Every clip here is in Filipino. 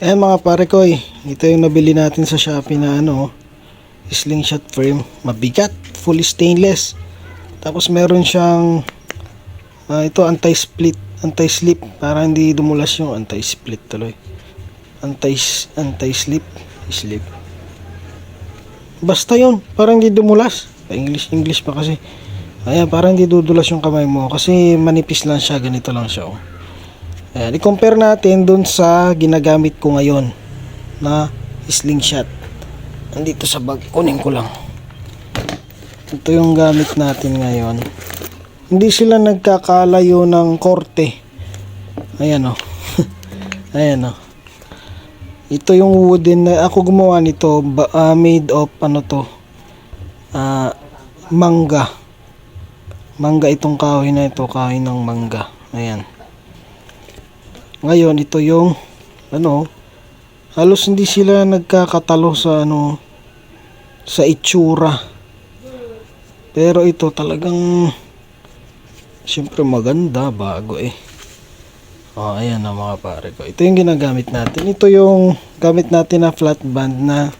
Ayan mga pare ko, ito yung nabili natin sa Shopee na slingshot frame. Mabigat, fully stainless. Tapos meron siyang ito anti-slip para hindi dumulas yung anti-split tuloy. Anti-slip. Basta yun, para hindi dumulas. English pa kasi. Ayan, para hindi dudulas yung kamay mo kasi manipis lang siya, ganito lang siya. Ayan, i-compare natin dun sa ginagamit ko ngayon na slingshot. Andito sa bag, kunin ko lang. Ito yung gamit natin ngayon. Hindi sila nagkakalayo ng korte. Ayan o. Ayan o. Ito yung wooden na ako gumawa nito, made of mangga. Mangga itong kahoy na ito, kahoy ng mangga. Ayan. Ngayon ito yung halos hindi sila nagkakatalo sa sa itsura. Pero ito talagang siyempre maganda, bago ayan na mga pare ko. Ito yung ginagamit natin. Ito yung gamit natin na flat band na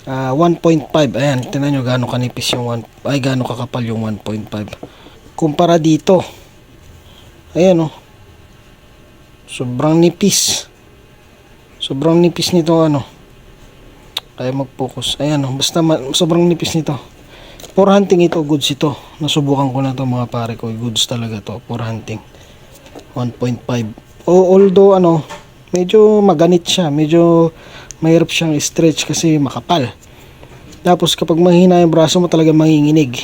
1.5. Ayan, tingnan nyo gaano kanipis yung gaano kakapal yung 1.5. Kumpara dito. Ayan sobrang nipis. Sobrang nipis nito kaya mag-focus. Ayan basta sobrang nipis nito. For hunting ito, goods ito. Nasubukan ko na to mga pare ko. Goods talaga to for hunting. 1.5. Although medyo maganit siya. Medyo mahirap siyang stretch kasi makapal. Tapos kapag mahina yung braso mo talaga manginginig.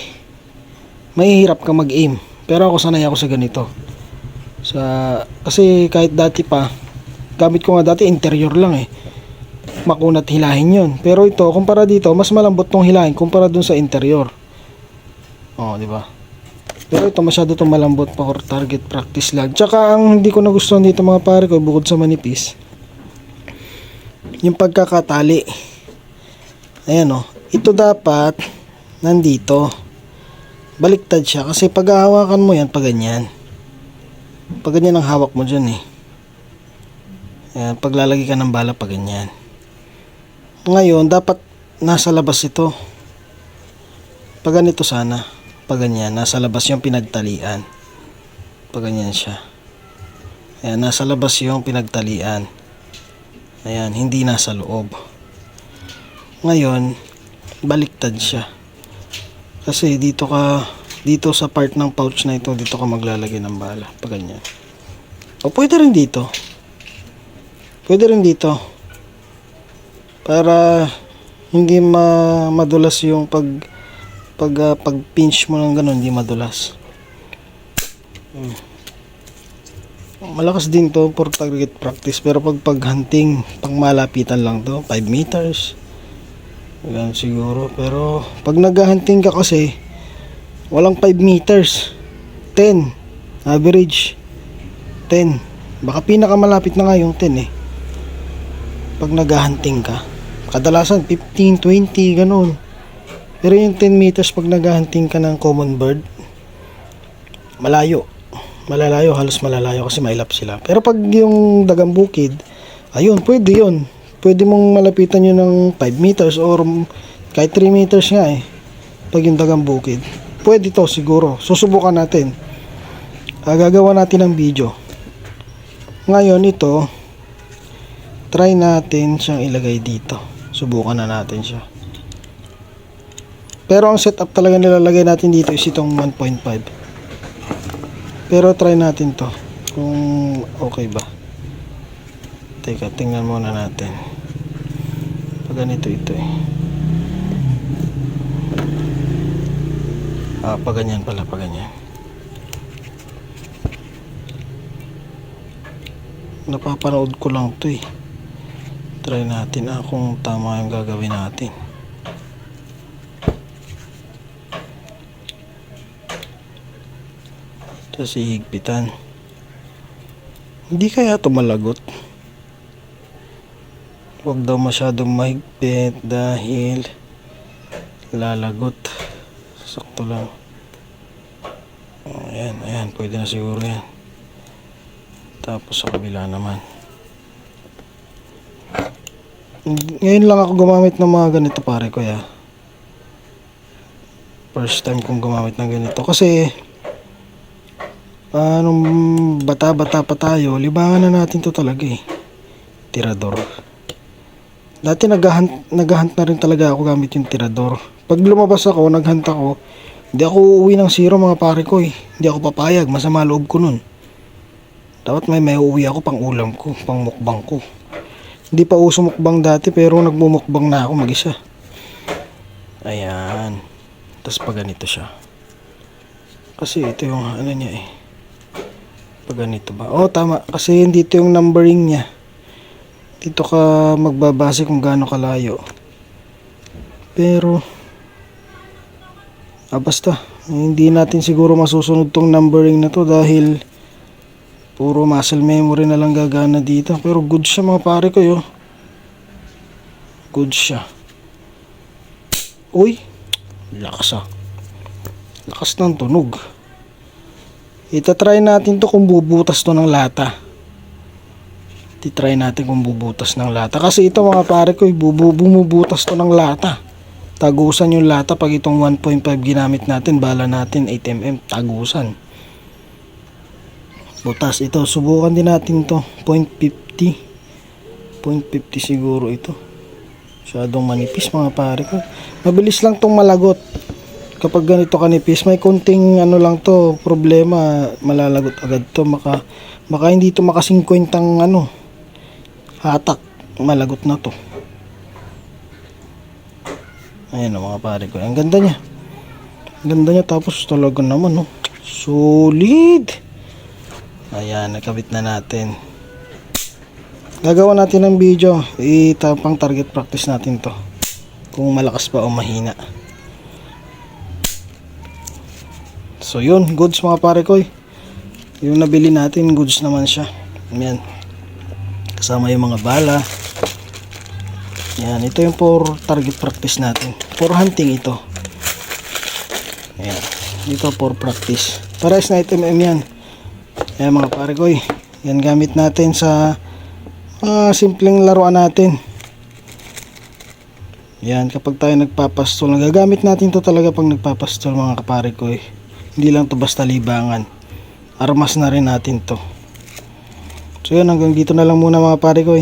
Mahihirap ka mag-aim. Pero ako sanay ako sa ganito. Kasi kahit dati pa, gamit ko nga dati interior lang makunat hilahin yun. Pero ito, kumpara dito, mas malambot tong hilahin kumpara dun sa interior. Di ba? Pero ito masyado itong malambot pa for target practice lang. Tsaka ang hindi ko nagustuhan dito mga pare ko, bukod sa manipis, yung pagkakatali. Ayan ito dapat nandito. Baliktad siya kasi pag hawakan mo yan, pag ganyan ang hawak mo dyan Ayan, paglalagay ka ng bala pag ganyan. Ngayon, dapat nasa labas ito. Pag ganito sana. Pag ganyan, nasa labas yung pinagtalian. Pag ganyan siya. Ayan, nasa labas yung pinagtalian. Ayan, hindi nasa loob. Ngayon, baliktad siya. Kasi dito sa part ng pouch na ito, dito ka maglalagay ng bala. Pag ganyan. O pwede rin dito. Para hindi madulas yung pag pinch mo ng ganun, hindi madulas. Malakas din to for target practice, pero pag hunting, pang malapitan lang to, 5 meters. Ganun siguro. Pero pag nag-hunting ka kasi, walang 5 meters. 10. Average. 10. Baka pinakamalapit na nga yung 10 pag nag-hunting ka. Kadalasan 15, 20, ganun. Pero yung 10 meters pag nag-hunting ka ng common bird, malalayo, halos malalayo kasi mailap sila. Pero pag yung dagang bukid, ayun, pwede yun. Pwede mong malapitan yun ng 5 meters or kahit 3 meters nga pag yung dagang bukid. Pwede to siguro. Susubukan natin. Gagawa natin ng video. Ngayon ito, try natin siyang ilagay dito. Subukan na natin siya. Pero ang setup talaga nilalagay natin dito is itong 1.5. Pero try natin to kung okay ba. Teka, tingnan muna natin. Pag ganito ito pag ganyan pala, pag ganyan. Napapanood ko lang to Try natin kung tama yung gagawin natin. Tapos ihigpitan. Hindi kaya ito malagot? Huwag daw masyadong mahigpit dahil lalagot. Sakto lang. Ayan, pwede na siguro yan. Tapos sa kabila naman. Ngayon lang ako gumamit ng mga ganito pare ko ya. First time kong gumamit ng ganito kasi nung bata-bata pa tayo, libangan na natin to talaga eh. Tirador. Dati naghahunt na rin talaga ako gamit yung tirador. Pag lumabas ako, naghunt ako, hindi ako uuwi ng zero mga pare ko eh. Hindi ako papayag, masama loob ko nun. Dapat may uuwi ako pang ulam ko, pang mukbang ko. Hindi pa uso mukbang dati pero nagmumukbang na ako mag-isa. Ayan. Tapos pag ganito siya. Kasi ito yung ano niya eh. Pag ganito ba? Oh tama. Kasi dito yung numbering niya. Dito ka magbabase kung gaano kalayo. Pero basta. Hindi natin siguro masusunod tong numbering na to dahil puro muscle memory na lang gagana dito. Pero good siya mga pare ko yo. Good siya. Uy. Lakas ah. Lakas ng tunog. Itatry natin to kung bubutas to ng lata. Titry natin kung bubutas ng lata. Kasi ito mga pare ko, bumubutas to ng lata. Tagusan yung lata pag itong 1.5 ginamit natin. Bala natin 8mm. Tagusan. Butas ito. Subukan din natin to. 0.50. 0.50 siguro ito. Masyadong manipis mga pare ko. Mabilis lang tong malagot. Kapag ganito kanipis, may konting ano lang to, problema, malalagot agad to. Baka hindi to makasingkwentang ano, hatak, malagot na to. Ayan o mga pare ko. Ang ganda niya. Ang ganda niya tapos talaga naman no. Solid. Ayan, nakabit na natin. Gagawa natin ng video. Pang target practice natin to. Kung malakas pa o mahina. So yun, goods mga pare ko. Yung nabili natin, goods naman siya. Ayan. Kasama yung mga bala. Yan, ito yung for target practice natin. For hunting ito. Ayan. Ito for practice. Pares na 8mm yan. Ayan mga pare ko. Yan gamit natin sa simpleng laruan natin. Yan, kapag tayo nagpapastol, nagagamit natin to talaga pag nagpapastol mga kapare ko. Hindi lang to basta libangan. Armas na rin natin to. So yan, hanggang dito na lang muna mga pare ko.